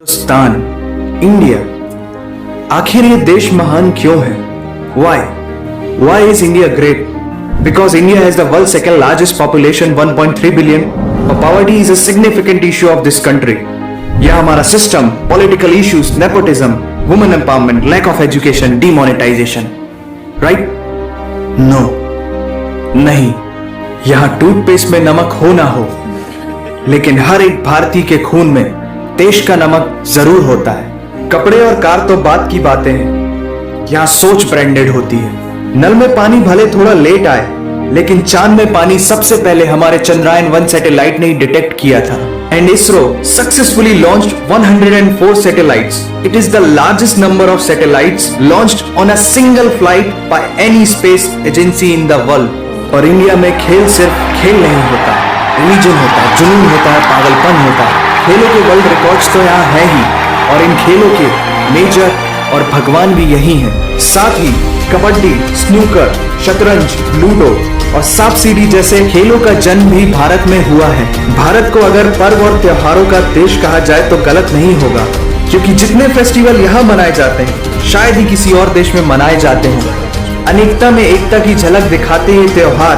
Hindustan, India, आखिर ये देश महान क्यों है? Why? Why is India great? Because India has the world's second largest population, 1.3 billion. Poverty is a significant issue of this country. यह हमारा system, political issues, nepotism, women empowerment, lack of education, demonetisation, right? No, नहीं। यहां toothpaste में नमक हो ना हो, लेकिन हर एक भारतीय के खून में देश का नमक जरूर होता है। कपड़े और कार तो बात की बातें हैं, यहाँ सोच ब्रांडेड होती है। नल में पानी भले थोड़ा लेट आए, लेकिन चांद में पानी सबसे पहले हमारे चंद्रयान-1 सैटेलाइट ने ही डिटेक्ट किया था। And ISRO successfully launched 104 satellites. It is the largest number of satellites launched on a single flight by any space agency in the world. और इंडिया में खेल सिर्फ खेल नहीं होता, रिलीजन होता है, जुनून होता है, पागलपन होता है। खेलों के वर्ल्ड रिकॉर्ड्स तो यहाँ है ही, और इन खेलों के मेजर और भगवान भी यही हैं। साथ ही कबड्डी, स्नूकर, शतरंज, लूडो और सांप सीढ़ी जैसे खेलों का जन्म भी भारत में हुआ है। भारत को अगर पर्व और त्योहारों का देश कहा जाए तो गलत नहीं होगा, क्योंकि जितने फेस्टिवल यहाँ मनाए जाते हैं शायद ही किसी और देश में मनाए जाते हैं। अनेकता में एकता की झलक दिखाते ये त्योहार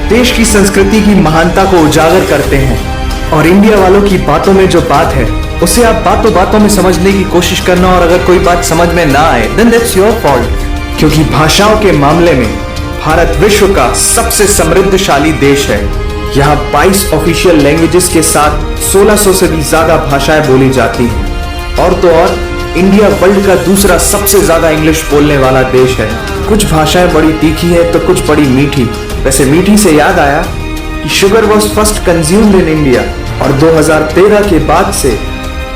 देश की संस्कृति की महानता को उजागर करते हैं। और इंडिया वालों की बातों में जो बात है उसे आप बातों बातों में समझने की कोशिश करना, और अगर कोई बात समझ में ना आए देन दैट्स योर फॉल्ट। क्योंकि भाषाओं के मामले में भारत विश्व का सबसे समृद्धशाली देश है। यहाँ 22 ऑफिशियल लैंग्वेजेस के साथ 1600 से भी ज्यादा भाषाएं बोली जाती हैं। और तो और इंडिया वर्ल्ड का दूसरा सबसे ज्यादा इंग्लिश बोलने वाला देश है। कुछ भाषाएं बड़ी तीखी है तो कुछ बड़ी मीठी। वैसे मीठी से याद आया कि sugar was first consumed in India, और 2013 के बाद से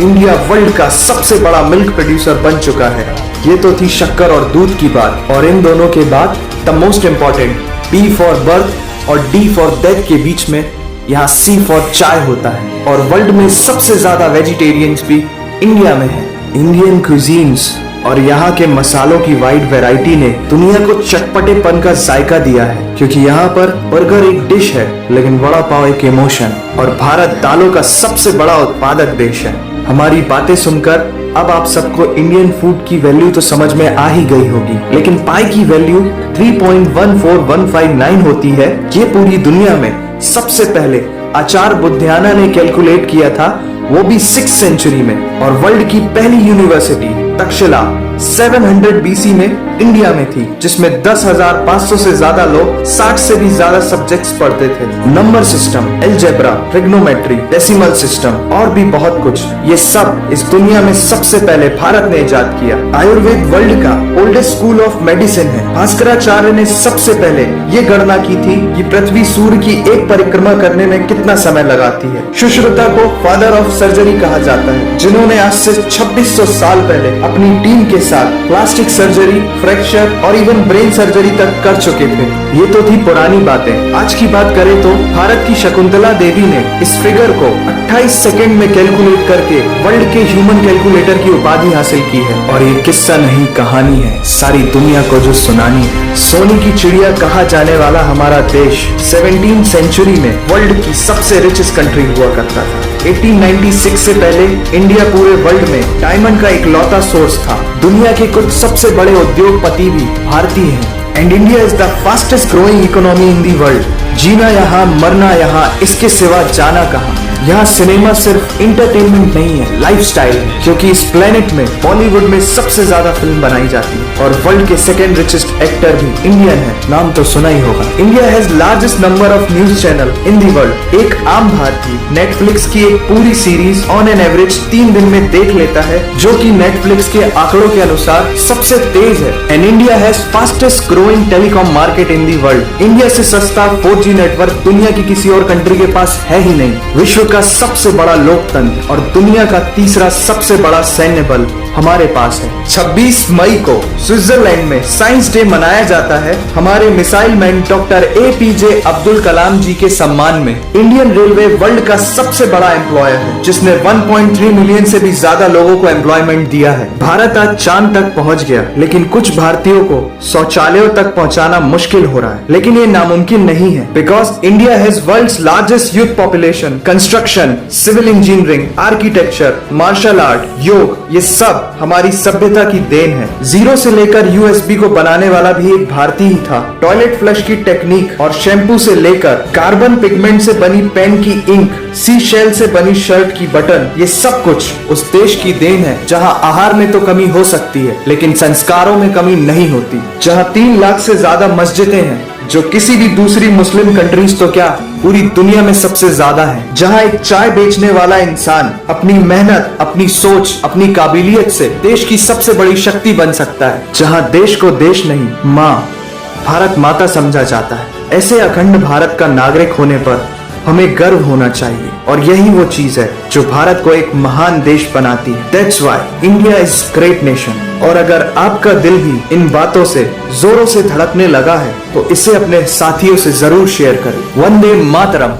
इंडिया वर्ल्ड का सबसे बड़ा मिल्क प्रोड्यूसर बन चुका है। ये तो थी शक्कर और दूध की बात, और इन दोनों के बाद the most important B for birth और D फॉर डेथ के बीच में यहाँ C फॉर चाय होता है। और वर्ल्ड में सबसे ज्यादा वेजिटेरियंस भी इंडिया में है। इंडियन क्यूजीन्स और यहाँ के मसालों की वाइड वैरायटी ने दुनिया को चटपटेपन का जायका दिया है, क्योंकि यहाँ पर बर्गर एक डिश है लेकिन वड़ा पाव एक इमोशन। और भारत दालों का सबसे बड़ा उत्पादक देश है। हमारी बातें सुनकर अब आप सबको इंडियन फूड की वैल्यू तो समझ में आ ही गई होगी, लेकिन पाई की वैल्यू 3.14159 होती है। ये पूरी दुनिया में सबसे पहले आचार्य बुद्धियाना ने कैलकुलेट किया था, वो भी 6th सेंचुरी में। और वर्ल्ड की पहली यूनिवर्सिटी तक्षशिला 700 BC में इंडिया में थी, जिसमें 10,500 से ज्यादा लोग 60 से भी ज्यादा सब्जेक्ट्स पढ़ते थे। Number system, algebra, trigonometry, decimal system और भी बहुत कुछ, ये सब इस दुनिया में सबसे पहले भारत ने इजाद किया। आयुर्वेद वर्ल्ड का ओल्डेस्ट स्कूल ऑफ मेडिसिन है। भास्कराचार्य ने सबसे पहले ये गणना की थी कि पृथ्वी सूर्य की एक परिक्रमा करने में कितना समय लगाती है। सुश्रुता को फादर ऑफ सर्जरी कहा जाता है, जिन्होंने आज से 2600 साल पहले अपनी टीम के साथ प्लास्टिक सर्जरी, फ्रैक्चर और इवन ब्रेन सर्जरी तक कर चुके थे। ये तो थी पुरानी बातें। आज की बात करें तो भारत की शकुंतला देवी ने इस फिगर को 28 सेकंड में कैलकुलेट करके वर्ल्ड के ह्यूमन कैलकुलेटर की उपाधि हासिल की है। और ये किस्सा नहीं कहानी है, सारी दुनिया को जो सुनानी है। सोने की चिड़िया कहा जाने वाला हमारा देश 17th सेंचुरी में वर्ल्ड की सबसे रिचेस्ट कंट्री हुआ करता था। 1896 से पहले इंडिया पूरे वर्ल्ड में डायमंड का इकलौता सोर्स था। दुनिया के कुछ सबसे बड़े उद्योगपति भी भारतीय हैं। And India is the fastest growing economy in the world. जीना यहाँ, मरना यहाँ, इसके सिवा जाना कहाँ। यहाँ सिनेमा सिर्फ इंटरटेनमेंट नहीं है, लाइफस्टाइल है, क्योंकि इस प्लेनेट में बॉलीवुड में सबसे ज्यादा फिल्म बनाई जाती है। और वर्ल्ड के सेकेंड रिचेस्ट एक्टर भी इंडियन है, नाम तो सुना ही होगा। India has largest number of news channel in the world. एक आम भारतीय नेटफ्लिक्स की एक पूरी सीरीज ऑन एन एवरेज 3 दिन में देख लेता है, जो कि नेटफ्लिक्स के आंकड़ों के अनुसार सबसे तेज है। And India has fastest growing telecom market in the world. India से सस्ता 4G नेटवर्क दुनिया की किसी और कंट्री के पास है ही नहीं। विश्व का सबसे बड़ा लोकतंत्र और दुनिया का तीसरा सबसे बड़ा सैन्य बल हमारे पास है। 26 मई को स्विट्जरलैंड में साइंस डे मनाया जाता है हमारे missile man doctor APJ Abdul Kalam ji के सम्मान में। इंडियन रेलवे वर्ल्ड का सबसे बड़ा एम्प्लॉयर है जिसने 1.3 मिलियन से भी ज्यादा लोगों को एम्प्लॉयमेंट दिया है। भारत आज चांद तक पहुंच गया, लेकिन कुछ भारतीयों को शौचालयों तक पहुंचाना मुश्किल हो रहा है। लेकिन ये नामुमकिन नहीं है, because India has world's largest youth population. Construction, civil engineering, architecture, martial art, योग, ये सब हमारी सभ्यता की देन है। जीरो से लेकर USB को बनाने वाला भी एक भारतीय ही था। टॉयलेट फ्लश की टेक्निक और शैम्पू से लेकर कार्बन पिगमेंट से बनी पेन की इंक, सी शेल से बनी शर्ट की बटन, ये सब कुछ उस देश की देन है जहां आहार में तो कमी हो सकती है लेकिन संस्कारों में कमी नहीं होती। जहां 3 लाख से ज्यादा मस्जिदें हैं जो किसी भी दूसरी मुस्लिम कंट्रीज तो क्या पूरी दुनिया में सबसे ज्यादा है। जहां एक चाय बेचने वाला इंसान अपनी मेहनत, अपनी सोच, अपनी काबिलियत से देश की सबसे बड़ी शक्ति बन सकता है। जहां देश को देश नहीं, माँ, भारत माता समझा जाता है। ऐसे अखंड भारत का नागरिक होने पर हमें गर्व होना चाहिए और यही वो चीज है जो भारत को एक महान देश बनाती है। That's why India is great nation। और अगर आपका दिल भी इन बातों से जोरों से धड़कने लगा है तो इसे अपने साथियों से जरूर शेयर करें। वंदे मातरम।